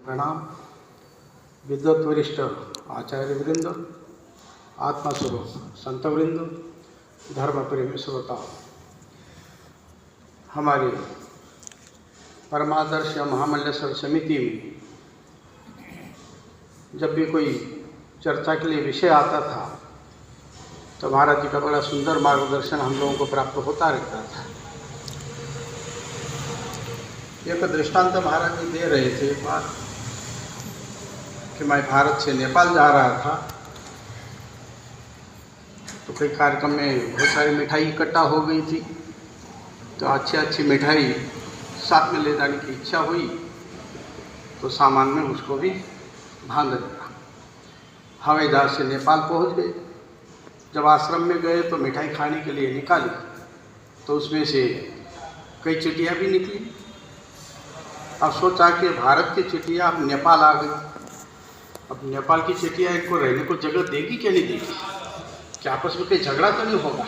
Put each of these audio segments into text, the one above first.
प्रणाम। विद्वत वरिष्ठ आचार्य वृंद, आत्मस्वरूप संत वृंद, धर्म प्रेमी श्रोता, हमारी परमादर्श महामल्लेश्वर समिति में जब भी कोई चर्चा के लिए विषय आता था तो महाराज जी का बड़ा सुंदर मार्गदर्शन हम लोगों को प्राप्त होता रहता था। एक दृष्टांत महाराज जी दे रहे थे एक बार कि मैं भारत से नेपाल जा रहा था तो कोई कार्यक्रम में बहुत सारी मिठाई इकट्ठा हो गई थी, तो अच्छी अच्छी मिठाई साथ में ले जाने की इच्छा हुई तो सामान में उसको भी बांध दिया। हवाई जहाज से नेपाल पहुंच गए। जब आश्रम में गए तो मिठाई खाने के लिए निकाली तो उसमें से कई चिटिया भी निकली। अब सोचा कि भारत की चिटिया अब नेपाल आ गई, अब नेपाल की चिटिया इनको रहने को जगह देगी क्या नहीं देगी, क्या आपस में कोई झगड़ा तो नहीं होगा।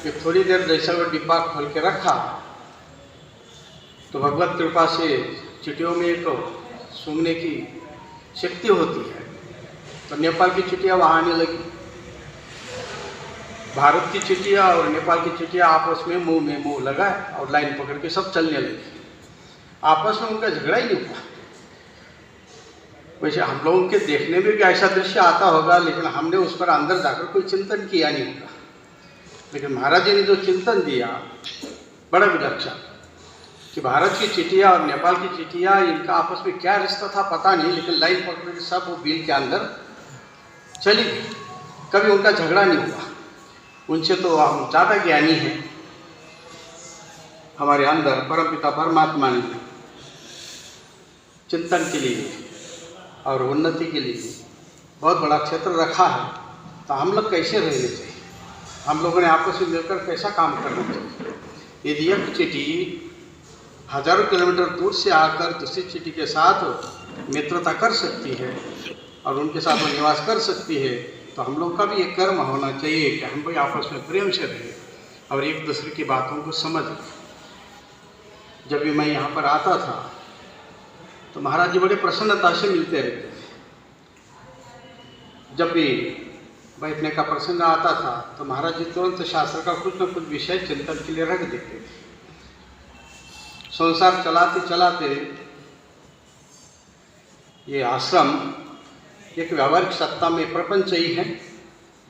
कि थोड़ी देर जैसा वो डिब्बा खोल के रखा तो भगवत कृपा से चिटियों में एक सूंघने की शक्ति होती है, तो नेपाल की चिटिया वहाँ आने लगी। भारत की चिटिया और नेपाल की चिटिया आपस में मुंह लगाए और लाइन पकड़ के सब चलने लगी। आपस में उनका झगड़ा ही नहीं हुआ। वैसे हम लोगों के देखने में भी ऐसा दृश्य आता होगा, लेकिन हमने उस पर अंदर जाकर कोई चिंतन किया नहीं होगा। लेकिन महाराज जी ने जो चिंतन दिया बड़ा विलक्षण, कि भारत की चिटिया और नेपाल की चिटिया इनका आपस में क्या रिश्ता था पता नहीं, लेकिन लाइन पकड़ के सब वो बिल के अंदर चली गई। कभी उनका झगड़ा नहीं हुआ। उनसे तो हम ज़्यादा ज्ञानी हैं। हमारे अंदर परमपिता परमात्मा ने चिंतन के लिए और उन्नति के लिए बहुत बड़ा क्षेत्र रखा है, तो हम लोग कैसे रहने चाहिए, हम लोगों ने आपस में मिलकर कैसा काम करना चाहिए। यदि एक चिट्ठी हजारों किलोमीटर दूर से आकर दूसरी चिट्ठी के साथ मित्रता कर सकती है और उनके साथ वो निवास कर सकती है, तो हम लोग का भी एक कर्म होना चाहिए कि हम भी आपस में प्रेम से रहें और एक दूसरे की बातों को समझें। जब भी मैं यहाँ पर आता था तो महाराज जी बड़े प्रसन्नता से मिलते रहते थे। जब भी बैठने का प्रसंग आता था तो महाराज जी तुरंत शास्त्र का कुछ न कुछ विषय चिंतन के लिए रख देते थे। संसार चलाते चलाते ये आश्रम एक व्यावहारिक सत्ता में प्रपंच ही है,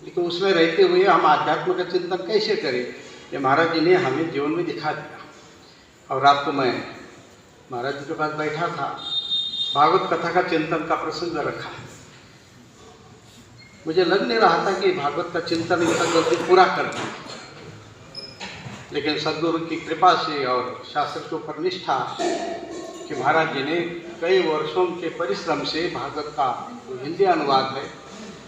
लेकिन उसमें रहते हुए हम आध्यात्म का चिंतन कैसे करें, ये महाराज जी ने हमें जीवन में दिखा दिया। और रात को मैं महाराज जी के पास बैठा था, भागवत कथा का चिंतन का प्रसंग रखा। मुझे लग नहीं रहा था कि भागवत का चिंतन इतना जल्दी पूरा कर दें, लेकिन सद्गुरु की कृपा से और शास्त्र के ऊपर निष्ठा कि महाराज जी ने कई वर्षों के परिश्रम से भागवत का जो हिंदी अनुवाद है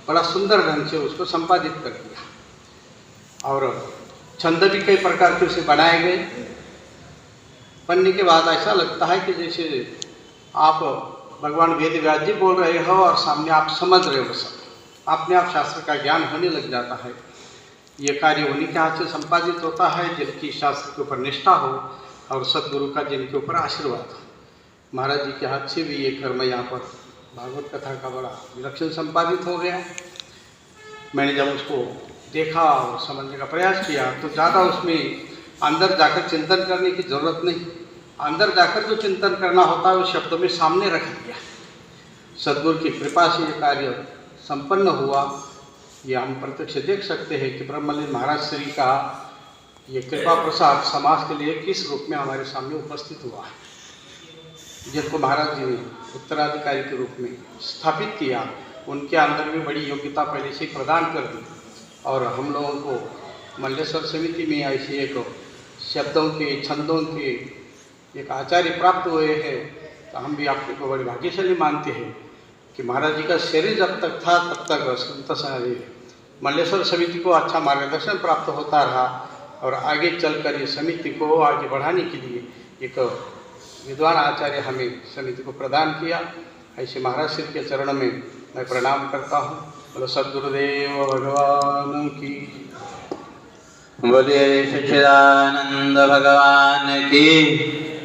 बड़ा सुंदर ढंग से उसको संपादित कर दिया और छंद भी कई प्रकार के उसे बनाए गए। पढ़ने के बाद ऐसा लगता है कि जैसे आप भगवान वेद व्यास जी बोल रहे हो और सामने आप समझ रहे हो, सब अपने आप शास्त्र का ज्ञान होने लग जाता है। ये कार्य उन्हीं के हाथ से संपादित होता है जिनकी शास्त्र के ऊपर निष्ठा हो और सद्गुरु का जिनके ऊपर आशीर्वाद हो। महाराज जी के हाथ से भी ये कर्म यहाँ पर भागवत कथा का बड़ा विलक्षण संपादित हो गया। मैंने जब उसको देखा और समझने का प्रयास किया तो ज़्यादा उसमें अंदर जाकर चिंतन करने की ज़रूरत नहीं। अंदर जाकर जो चिंतन करना होता है वो शब्दों में सामने रख दिया। सद्गुरु की कृपा से ये कार्य संपन्न हुआ, ये हम प्रत्यक्ष देख सकते हैं कि ब्रह्मलीन महाराज श्री का ये कृपा प्रसाद समाज के लिए किस रूप में हमारे सामने उपस्थित हुआ है। जिनको महाराज जी ने उत्तराधिकारी के रूप में स्थापित किया, उनके अंदर भी बड़ी योग्यता पहले से प्रदान कर दी और हम लोगों को मल्लेश्वर समिति में ऐसे एक शब्दों के छंदों के एक आचार्य प्राप्त हुए हैं। तो हम भी आपको को बड़ी भाग्यशाली मानते हैं कि महाराज जी का शरीर जब तक था तब तक संत मल्लेश्वर समिति को अच्छा मार्गदर्शन प्राप्त होता रहा और आगे चलकर ये समिति को आगे बढ़ाने के लिए एक विद्वान आचार्य हमें समिति को प्रदान किया। ऐसे महाराज श्री के चरणों में मैं प्रणाम करता हूँ। बोलो सद्गुरुदेव भगवान की, बोलिए सच्चिदानंद भगवान की।